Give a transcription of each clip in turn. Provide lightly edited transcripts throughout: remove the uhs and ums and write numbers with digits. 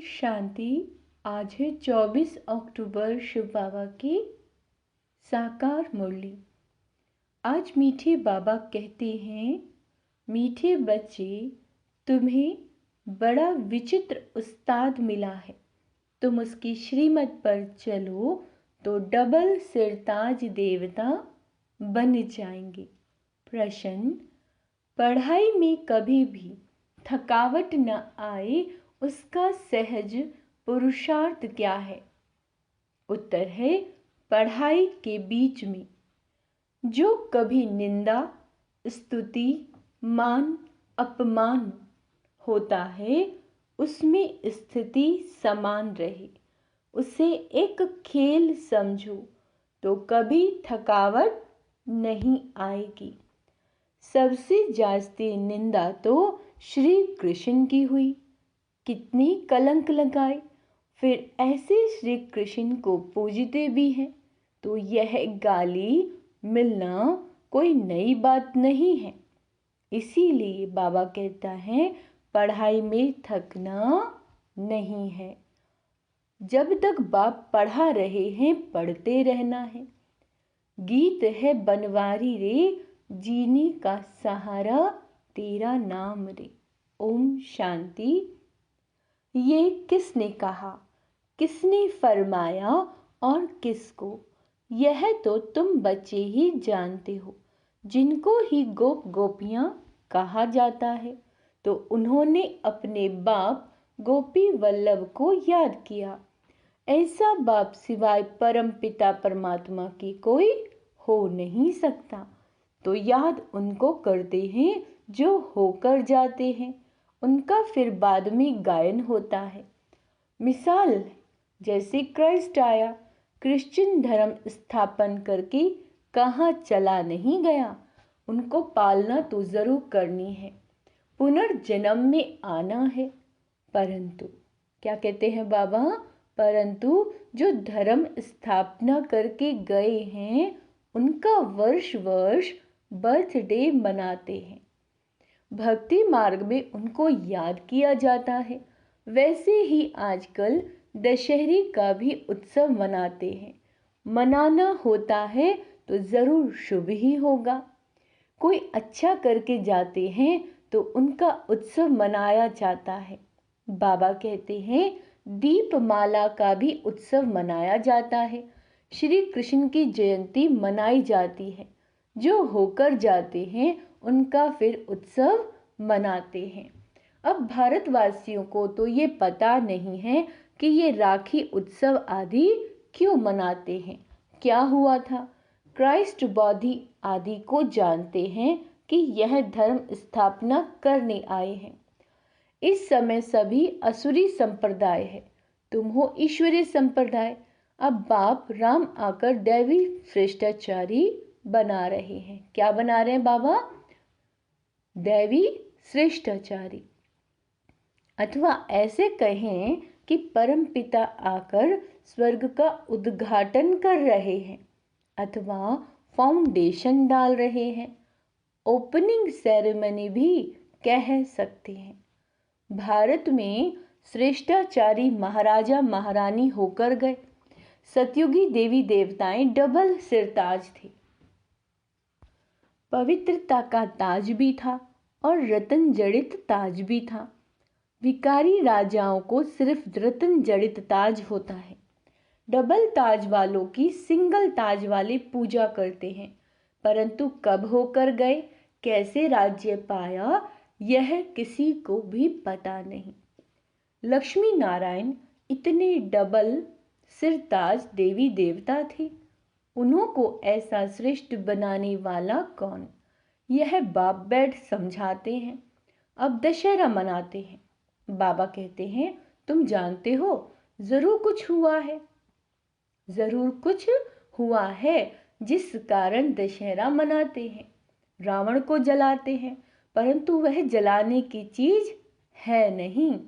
शांति। आज है 24 अक्टूबर शिव बाबा की साकार मुरली। आज मीठे बाबा कहते हैं, मीठे बच्चे, तुम्हें बड़ा विचित्र उस्ताद मिला है। तुम उसकी श्रीमत पर चलो तो डबल सिरताज देवता बन जाएंगे। प्रश्न, पढ़ाई में कभी भी थकावट न आए उसका सहज पुरुषार्थ क्या है? उत्तर है, पढ़ाई के बीच में जो कभी निंदा, स्तुति, मान, अपमान होता है, उसमें स्थिति समान रहे, उसे एक खेल समझो तो कभी थकावट नहीं आएगी। सबसे जास्ती निंदा तो श्री कृष्ण की हुई, कितनी कलंक लगाए, फिर ऐसे श्री कृष्ण को पूजते भी हैं, तो यह गाली मिलना कोई नई बात नहीं है। इसीलिए बाबा कहता है, पढ़ाई में थकना नहीं है। जब तक बाप पढ़ा रहे हैं, पढ़ते रहना है। गीत है बनवारी रे, जीने का सहारा तेरा नाम रे। ओम शांति। ये किसने कहा, किसने फरमाया और किसको, यह तो तुम बच्चे ही जानते हो। जिनको ही गोप गोपियां कहा जाता है, तो उन्होंने अपने बाप गोपी वल्लभ को याद किया। ऐसा बाप सिवाय परम पिता परमात्मा की कोई हो नहीं सकता। तो याद उनको करते हैं जो होकर जाते हैं, उनका फिर बाद में गायन होता है। मिसाल, जैसे क्राइस्ट आया, क्रिश्चियन धर्म स्थापन करके कहाँ चला नहीं गया, उनको पालना तो जरूर करनी है, पुनर्जन्म में आना है। परंतु क्या कहते हैं बाबा, परंतु जो धर्म स्थापना करके गए हैं, उनका वर्ष वर्ष बर्थडे मनाते हैं। भक्ति मार्ग में उनको याद किया जाता है। वैसे ही आजकल दशहरे का भी उत्सव मनाते हैं। मनाना होता है तो जरूर शुभ ही होगा। कोई अच्छा करके जाते हैं तो उनका उत्सव मनाया जाता है। बाबा कहते हैं, दीपमाला का भी उत्सव मनाया जाता है। श्री कृष्ण की जयंती मनाई जाती है। जो होकर जाते हैं उनका फिर उत्सव मनाते हैं। अब भारतवासियों को तो ये पता नहीं है कि ये राखी उत्सव आदि क्यों मनाते हैं, क्या हुआ था। क्राइस्ट बौद्धि आदि को जानते हैं कि यह धर्म स्थापना करने आए हैं। इस समय सभी असुरी संप्रदाय है, तुम हो ईश्वरीय संप्रदाय। अब बाप राम आकर दैवी श्रेष्ठाचारी बना रहे हैं। क्या बना रहे हैं बाबा? दैवी श्रेष्ठाचारी। अथवा ऐसे कहें कि परम पिता आकर स्वर्ग का उद्घाटन कर रहे हैं, अथवा फाउंडेशन डाल रहे हैं, ओपनिंग सेरेमनी भी कह सकते हैं। भारत में श्रेष्ठाचारी महाराजा महारानी होकर गए। सतयुगी देवी देवताएं डबल सिरताज थे। पवित्रता का ताज भी था और रतन जड़ित ताज भी था। विकारी राजाओं को सिर्फ रतन जड़ित ताज होता है। डबल ताज वालों की सिंगल ताज वाले पूजा करते हैं। परंतु कब होकर गए, कैसे राज्य पाया, यह किसी को भी पता नहीं। लक्ष्मी नारायण इतने डबल सिरताज देवी देवता थे, उन्हों को ऐसा श्रेष्ठ बनाने वाला कौन, यह बाप बैठ समझाते हैं। अब दशहरा मनाते हैं। बाबा कहते हैं, तुम जानते हो जरूर कुछ हुआ है, जरूर कुछ हुआ है जिस कारण दशहरा मनाते हैं। रावण को जलाते हैं, परंतु वह जलाने की चीज है नहीं।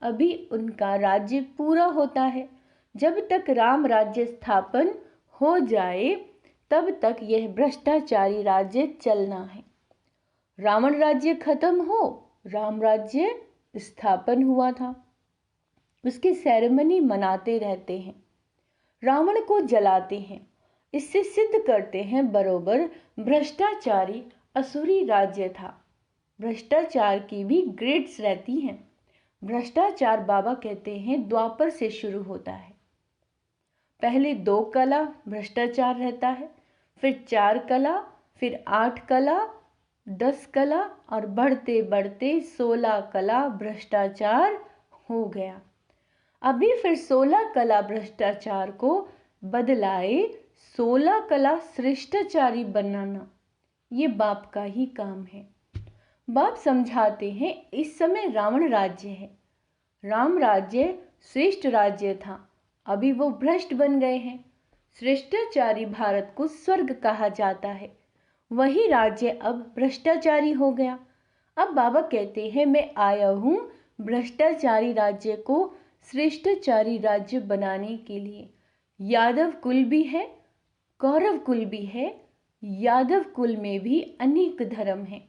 अभी उनका राज्य पूरा होता है। जब तक राम राज्य स्थापन हो जाए, तब तक यह भ्रष्टाचारी राज्य चलना है। रावण राज्य खत्म हो, राम राज्य स्थापन हुआ था। उसकी सेरेमनी मनाते रहते हैं, रावण को जलाते हैं। इससे सिद्ध करते हैं बरोबर भ्रष्टाचारी असुरी राज्य था। भ्रष्टाचार की भी ग्रेड्स रहती हैं। भ्रष्टाचार बाबा कहते हैं द्वापर से शुरू होता है। पहले 2 कला भ्रष्टाचार रहता है, फिर 4 कला, फिर 8 कला, 10 कला और बढ़ते बढ़ते 16 कला भ्रष्टाचार हो गया। अभी फिर 16 कला भ्रष्टाचार को बदलाए 16 कला श्रेष्ठाचारी बनाना, ये बाप का ही काम है। बाप समझाते हैं इस समय रावण राज्य है, राम राज्य श्रेष्ठ राज्य था, अभी वो भ्रष्ट बन गए हैं। श्रेष्ठाचारी भारत को स्वर्ग कहा जाता है, वही राज्य अब भ्रष्टाचारी हो गया। अब बाबा कहते हैं मैं आया हूँ भ्रष्टाचारी राज्य को श्रेष्ठाचारी राज्य बनाने के लिए। यादव कुल भी है, कौरव कुल भी है, यादव कुल में भी अनेक धर्म हैं।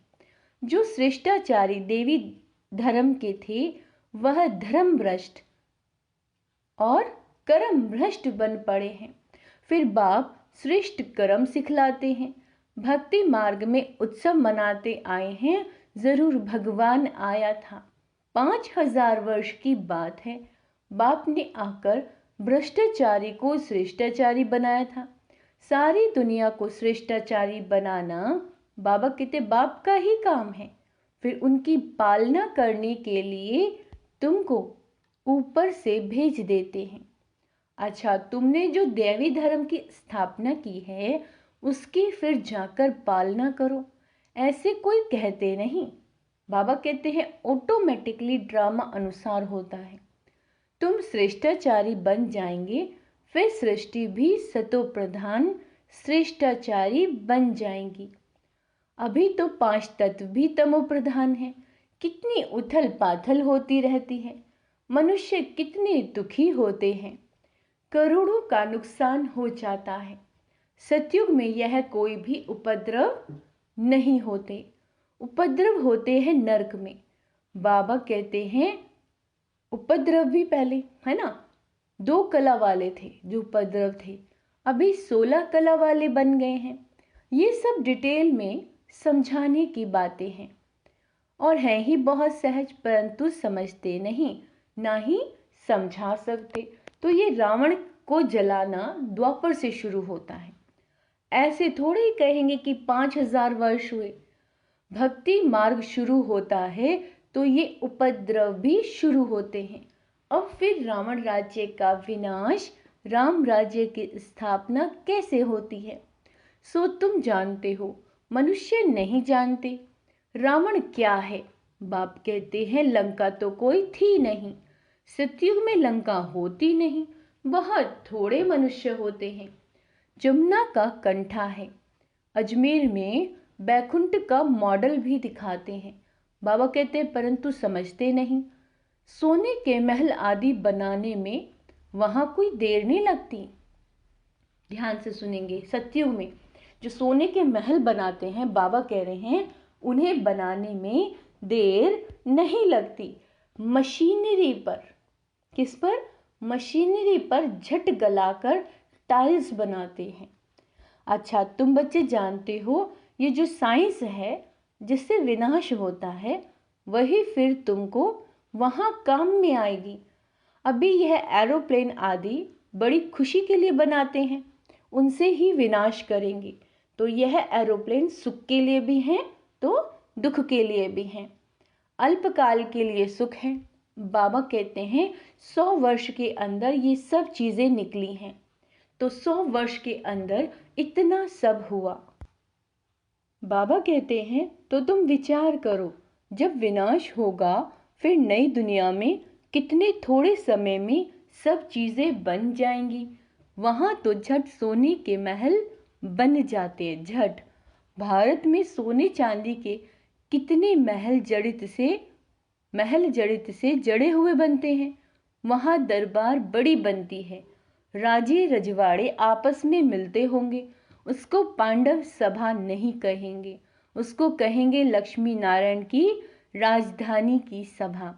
जो श्रेष्ठाचारी देवी धर्म के थे वह धर्म भ्रष्ट और कर्म भ्रष्ट बन पड़े हैं। फिर बाप श्रेष्ठ कर्म सिखलाते हैं, भक्ति मार्ग में उत्सव मनाते आए हैं। जरूर भगवान आया था, 5000 वर्ष की बात है। बाप ने आकर भ्रष्टाचारी को श्रेष्ठाचारी बनाया था। सारी दुनिया को श्रेष्ठाचारी बनाना बाबा कहते बाप का ही काम है। फिर उनकी पालना करने के लिए तुमको ऊपर से भेज देते हैं। अच्छा, तुमने जो देवी धर्म की स्थापना की है उसकी फिर जाकर पालना करो, ऐसे कोई कहते नहीं। बाबा कहते हैं ऑटोमेटिकली ड्रामा अनुसार होता है। तुम श्रेष्ठाचारी बन जाएंगे, फिर सृष्टि भी सतो प्रधान श्रेष्ठाचारी बन जाएंगी। अभी तो 5 तत्व भी तमो प्रधान है। कितनी उथल पाथल होती रहती है, मनुष्य कितने दुखी होते हैं, करोड़ों का नुकसान हो जाता है। सतयुग में यह कोई भी उपद्रव नहीं होते, उपद्रव होते हैं नरक में। बाबा कहते हैं उपद्रव भी पहले है ना, 2 कला वाले थे जो उपद्रव थे, अभी 16 कला वाले बन गए हैं। ये सब डिटेल में समझाने की बातें हैं और हैं ही बहुत सहज, परंतु समझते नहीं, ना ही समझा सकते। तो ये रावण को जलाना द्वापर से शुरू होता है। ऐसे थोड़े ही कहेंगे कि 5000 वर्ष हुए। भक्ति मार्ग शुरू होता है तो ये उपद्रव भी शुरू होते हैं। अब फिर रावण राज्य का विनाश, राम राज्य की स्थापना कैसे होती है सो तुम जानते हो, मनुष्य नहीं जानते। रावण क्या है? बाप कहते हैं लंका तो कोई थी नहीं, सतयुग में लंका होती नहीं, बहुत थोड़े मनुष्य होते हैं। जमुना का कंठा है। अजमेर में बैकुंठ का मॉडल भी दिखाते हैं। बाबा कहते हैं परंतु समझते नहीं। सोने के महल आदि बनाने में वहां कोई देर नहीं लगती। ध्यान से सुनेंगे, सतयुग में जो सोने के महल बनाते हैं बाबा कह रहे हैं उन्हें बनाने में देर नहीं लगती। मशीनरी पर, किस पर? मशीनरी पर झट गलाकर टाइल्स बनाते हैं। अच्छा, तुम बच्चे जानते हो ये जो साइंस है जिससे विनाश होता है वही फिर तुमको वहां काम में आएगी। अभी यह एरोप्लेन आदि बड़ी खुशी के लिए बनाते हैं, उनसे ही विनाश करेंगे। तो यह एरोप्लेन सुख के लिए भी हैं तो दुख के लिए भी हैं। अल्पकाल के लिए सुख है। बाबा कहते हैं 100 वर्ष के अंदर ये सब चीजें निकली हैं, तो 100 वर्ष के अंदर इतना सब हुआ। बाबा कहते हैं तो तुम विचार करो, जब विनाश होगा फिर नई दुनिया में कितने थोड़े समय में सब चीजें बन जाएंगी। वहां तो झट सोने के महल बन जाते हैं, झट। भारत में सोने चांदी के कितने महल जड़ित से जड़े हुए बनते हैं। वहां दरबार बड़ी बनती है, राजे रजवाड़े आपस में मिलते होंगे। उसको पांडव सभा नहीं कहेंगे, उसको कहेंगे लक्ष्मी नारायण की राजधानी की सभा।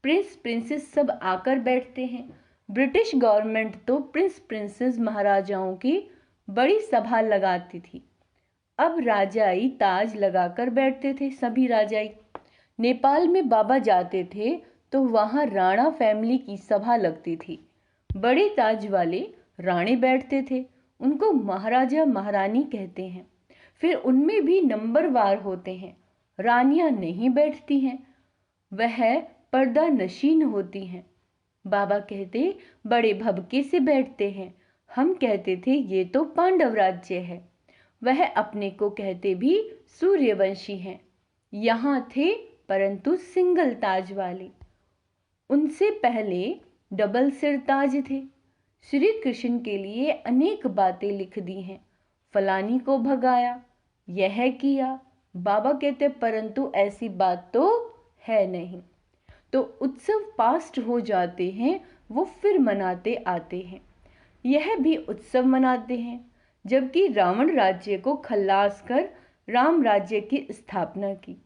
प्रिंस प्रिंसेस सब आकर बैठते हैं। ब्रिटिश गवर्नमेंट तो प्रिंस प्रिंसेस महाराजाओं की बड़ी सभा लगाती थी। अब राजाई ताज लगाकर बैठते थे सभी राजाई। नेपाल में बाबा जाते थे तो वहाँ राणा फैमिली की सभा लगती थी। बड़े ताज वाले राणे बैठते थे, उनको महाराजा महारानी कहते हैं। फिर उनमें भी नंबरवार होते हैं। रानियां नहीं बैठती हैं, वह पर्दा नशीन होती हैं। बाबा कहते बड़े भभके से बैठते हैं। हम कहते थे ये तो पांडव राज्य है। वह अपने को कहते भी सूर्यवंशी हैं। यहाँ थे परंतु सिंगल ताज वाले। उनसे पहले डबल सिर ताज थे। श्री कृष्ण के लिए अनेक बातें लिख दी हैं। फलानी को भगाया, यह किया। बाबा कहते परंतु ऐसी बात तो है नहीं। तो उत्सव पास्ट हो जाते हैं, वो फिर मनाते आते हैं। यह भी उत्सव मनाते हैं। जबकि रावण राज्य को खल्लास कर राम राज्य की स्थापना की।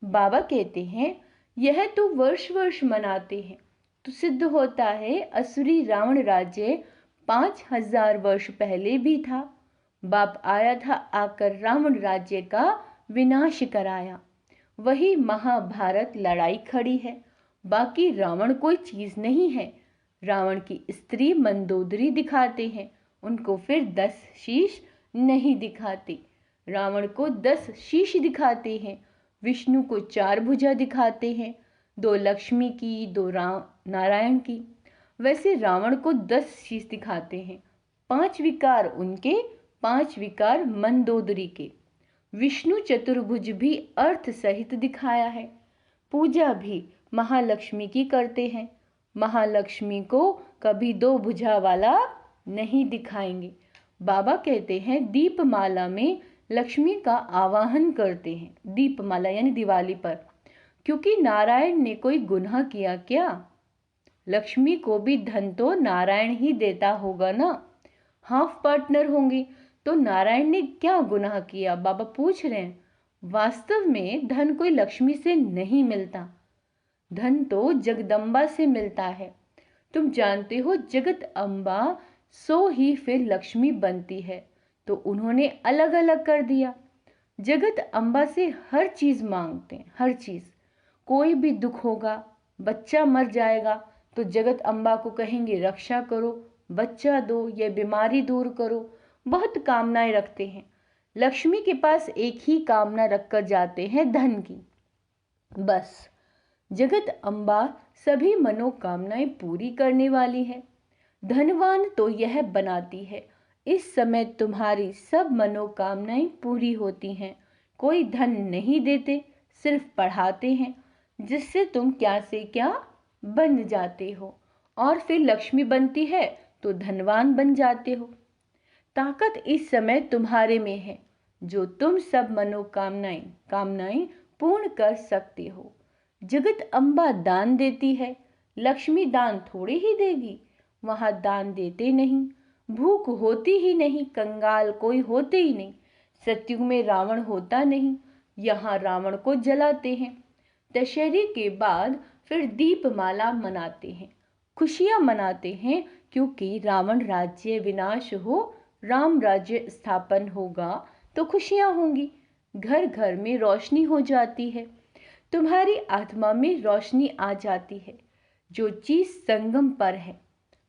बाबा कहते हैं यह तो वर्ष वर्ष मनाते हैं, तो सिद्ध होता है असुरी रावण राज्य 5000 वर्ष पहले भी था। बाप आया था, आकर रावण राज्य का विनाश कराया। वही महाभारत लड़ाई खड़ी है। बाकी रावण कोई चीज नहीं है। रावण की स्त्री मंदोदरी दिखाते हैं, उनको फिर 10 शीश नहीं दिखाते। रावण को 10 शीश दिखाते हैं, विष्णु को 4 भुजा दिखाते हैं, 2 लक्ष्मी की, 2 नारायण की। वैसे रावण को 10 शीश दिखाते हैं, 5 विकार उनके, 5 विकार मंदोदरी के। विष्णु चतुर्भुज भी अर्थ सहित दिखाया है। पूजा भी महालक्ष्मी की करते हैं। महालक्ष्मी को कभी 2 भुजा वाला नहीं दिखाएंगे। बाबा कहते हैं दीपमाला में लक्ष्मी का आवाहन करते हैं। दीपमाला यानी दिवाली पर, क्योंकि नारायण ने कोई गुनाह किया क्या? लक्ष्मी को भी धन तो नारायण ही देता होगा ना। हाफ पार्टनर होंगे तो नारायण ने क्या गुनाह किया? बाबा पूछ रहे हैं। वास्तव में धन कोई लक्ष्मी से नहीं मिलता, धन तो जगदम्बा से मिलता है। तुम जानते हो जगत अम्बा सो ही फिर लक्ष्मी बनती है, तो उन्होंने अलग अलग कर दिया। जगत अम्बा से हर चीज मांगते हैं, हर चीज। कोई भी दुख होगा, बच्चा मर जाएगा तो जगत अम्बा को कहेंगे रक्षा करो, बच्चा दो, ये बीमारी दूर करो। बहुत कामनाएं रखते हैं। लक्ष्मी के पास एक ही कामना रखकर जाते हैं, धन की, बस। जगत अम्बा सभी मनोकामनाएं पूरी करने वाली है। धनवान तो यह बनाती है। इस समय तुम्हारी सब मनोकामनाएं पूरी होती हैं। कोई धन नहीं देते, सिर्फ पढ़ाते हैं, जिससे तुम क्या से क्या बन जाते हो, और फिर लक्ष्मी बनती है तो धनवान बन जाते हो। ताकत इस समय तुम्हारे में है, जो तुम सब कामनाएं पूर्ण कर सकते हो। जगत अम्बा दान देती है, लक्ष्मी दान थोड़ी ही देगी। वहां दान देते नहीं, भूख होती ही नहीं, कंगाल कोई होते ही नहीं। सतयुग में रावण होता नहीं, यहाँ रावण को जलाते हैं। दशहरे के बाद फिर दीपमाला मनाते हैं, खुशियां मनाते हैं, क्योंकि रावण राज्य विनाश हो, राम राज्य स्थापन होगा तो खुशियां होंगी। घर घर में रोशनी हो जाती है, तुम्हारी आत्मा में रोशनी आ जाती है। जो चीज संगम पर है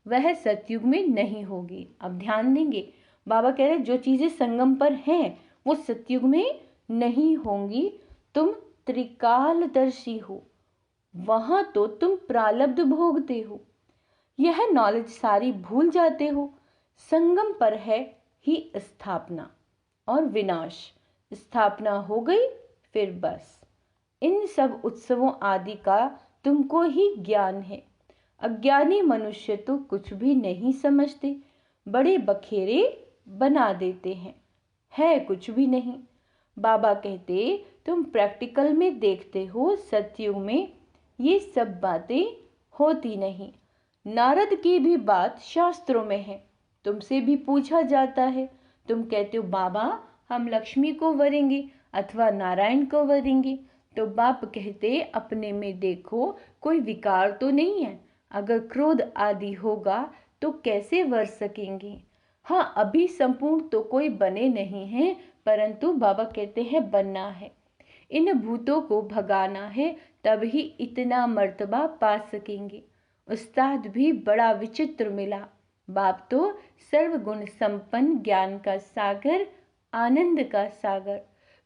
वह सतयुग में नहीं होगी। अब ध्यान देंगे, बाबा कह रहे जो चीजें संगम पर हैं वो सतयुग में नहीं होंगी। तुम त्रिकालदर्शी हो, वहां तो तुम प्रारब्ध भोगते हो। यह नॉलेज सारी भूल जाते हो। संगम पर है ही स्थापना और विनाश। स्थापना हो गई फिर बस। इन सब उत्सवों आदि का तुमको ही ज्ञान है। अज्ञानी मनुष्य तो कुछ भी नहीं समझते, बड़े बखेरे बना देते हैं, है कुछ भी नहीं। बाबा कहते तुम प्रैक्टिकल में देखते हो, सतयुग में ये सब बातें होती नहीं। नारद की भी बात शास्त्रों में है, तुमसे भी पूछा जाता है। तुम कहते हो बाबा हम लक्ष्मी को वरेंगे अथवा नारायण को वरेंगे, तो बाप कहते अपने में देखो, कोई विकार तो नहीं है। अगर क्रोध आदि होगा तो कैसे वर सकेंगे। हाँ, अभी संपूर्ण तो कोई बने नहीं हैं, परंतु बाबा कहते हैं बनना है। इन भूतों को भगाना है, तब ही इतना मर्तबा पा सकेंगे। उस्ताद भी बड़ा विचित्र मिला। बाप तो सर्वगुण संपन्न, ज्ञान का सागर, आनंद का सागर।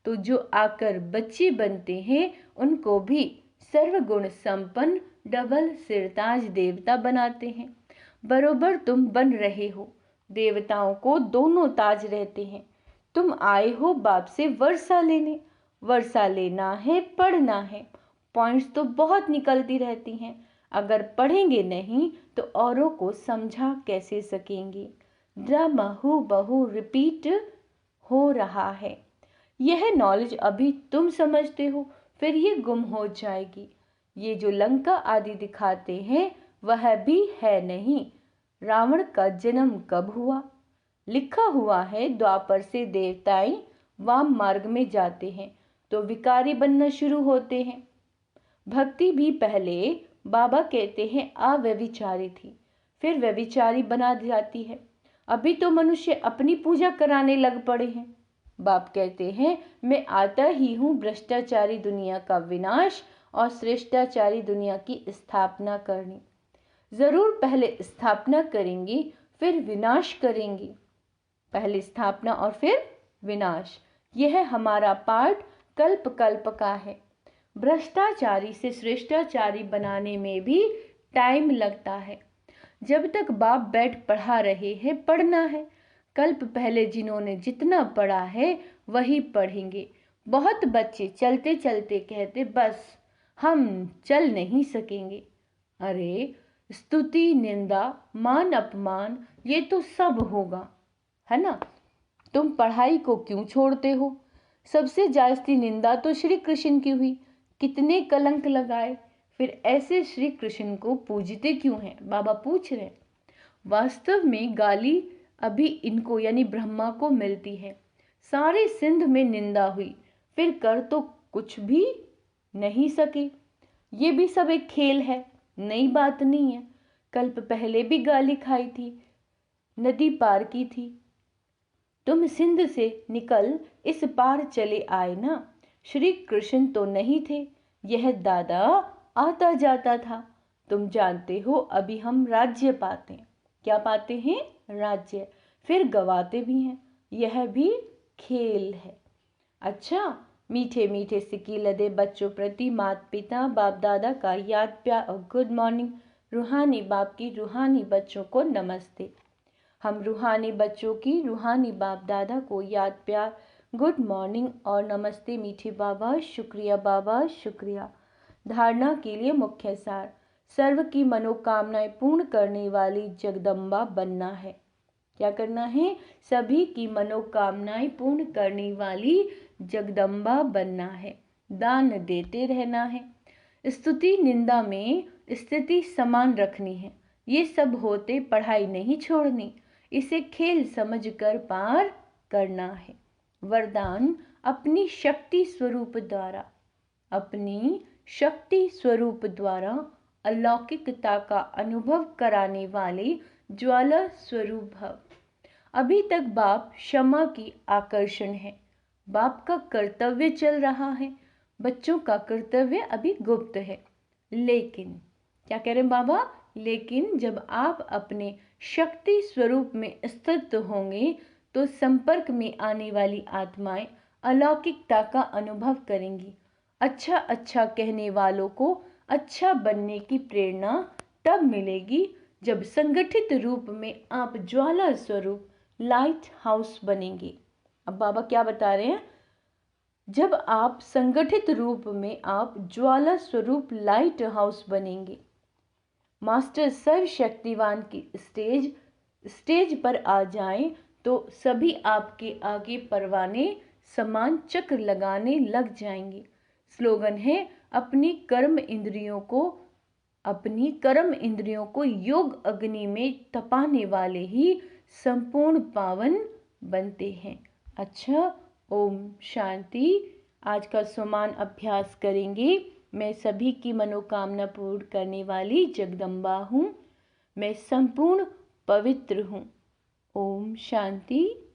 तो जो आकर बच्चे बनते हैं उनको भी सर्वगुण संपन्न डबल सिरताज देवता बनाते हैं। बरोबर तुम बन रहे हो। देवताओं को दोनों ताज रहते हैं। तुम आए हो बाप से वर्षा लेने। वर्षा लेना है, पढ़ना है। पॉइंट्स तो बहुत निकलती रहती हैं। अगर पढ़ेंगे नहीं तो औरों को समझा कैसे सकेंगे। ड्रामा हूबहू रिपीट हो रहा है। यह नॉलेज अभी तुम समझते हो, फिर ये गुम हो जाएगी। ये जो लंका आदि दिखाते हैं वह भी है नहीं। रावण का जन्म कब हुआ? लिखा हुआ है द्वापर से देवताएं वाम मार्ग में जाते हैं तो विकारी बनना शुरू होते हैं। भक्ति भी पहले बाबा कहते हैं अव्यभिचारी थी, फिर व्यभिचारी बना जाती है। अभी तो मनुष्य अपनी पूजा कराने लग पड़े हैं। बाप कहते हैं मैं आता ही हूँ भ्रष्टाचारी दुनिया का विनाश और श्रेष्ठाचारी दुनिया की स्थापना करनी। जरूर पहले स्थापना करेंगी फिर विनाश करेंगी। पहले स्थापना और फिर विनाश, यह हमारा पाठ कल्प कल्प का है। भ्रष्टाचारी से श्रेष्ठाचारी बनाने में भी टाइम लगता है। जब तक बाप बैठ पढ़ा रहे हैं पढ़ना है। कल्प पहले जिन्होंने जितना पढ़ा है वही पढ़ेंगे। बहुत बच्चे चलते चलते कहते बस हम चल नहीं सकेंगे। अरे स्तुति, निंदा, मान अपमान ये तो सब होगा, है ना। तुम पढ़ाई को क्यों छोड़ते हो? सबसे जास्ती निंदा तो श्री कृष्ण की हुई। कितने कलंक लगाए, फिर ऐसे श्री कृष्ण को पूजते क्यों हैं? बाबा पूछ रहे। वास्तव में गाली अभी इनको यानी ब्रह्मा को मिलती है। सारे सिंध में निंदा हुई, फिर कर तो कुछ भी नहीं सके। ये भी सब एक खेल है, नई बात नहीं है। कल्प पहले भी गाली खाई थी, नदी पार की थी। तुम सिंध से निकल इस पार चले आए ना। श्री कृष्ण तो नहीं थे, यह दादा आता जाता था। तुम जानते हो अभी हम राज्य पाते हैं। क्या पाते हैं? राज्य। फिर गवाते भी हैं। यह भी खेल है। अच्छा, मीठे मीठे सिक्की लदे बच्चों प्रति माता पिता बाप दादा का याद प्यार और गुड मॉर्निंग। रूहानी बाप की रूहानी बच्चों को नमस्ते। हम रूहानी बच्चों की रूहानी बाप दादा को याद प्यार, गुड मॉर्निंग और नमस्ते मीठे बाबा, शुक्रिया बाबा, शुक्रिया। धारणा के लिए मुख्य सार, सर्व की मनोकामनाएं पूर्ण करने वाली जगदम्बा बनना है। क्या करना है? सभी की मनोकामनाएं पूर्ण करने वाली जगदम्बा बनना है। दान देते रहना है। स्तुति निंदा में स्थिति समान रखनी है। ये सब होते पढ़ाई नहीं छोड़नी। इसे खेल समझकर पार करना है। वरदान, अपनी शक्ति स्वरूप द्वारा, अपनी शक्ति स्वरूप द्वारा अलौकिकता का अनुभव कराने वाले ज्वाला स्वरूप भव। अभी तक बाप क्षमा की आकर्षण है। बाप का कर्तव्य चल रहा है, बच्चों का कर्तव्य अभी गुप्त है। लेकिन क्या कह रहे हैं बाबा? लेकिन जब आप अपने शक्ति स्वरूप में स्थित होंगे तो संपर्क में आने वाली आत्माएं अलौकिकता का अनुभव करेंगी। अच्छा अच्छा कहने वालों को अच्छा बनने की प्रेरणा तब मिलेगी जब संगठित रूप में आप ज्वाला स्वरूप लाइट हाउस बनेंगे। अब बाबा क्या बता रहे हैं? जब आप संगठित रूप में आप ज्वाला स्वरूप लाइट हाउस बनेंगे। मास्टर सर्वशक्तिवान की स्टेज पर आ जाएं तो सभी आपके आगे परवाने समान चक्र लगाने लग जाएंगे। स्लोगन है, अपनी कर्म इंद्रियों को योग अग्नि में तपाने वाले ही संपूर्ण पावन बनते हैं। अच्छा, ओम शांति। आज का सुमान अभ्यास करेंगे। मैं सभी की मनोकामना पूर्ण करने वाली जगदम्बा हूँ। मैं संपूर्ण पवित्र हूँ। ओम शांति।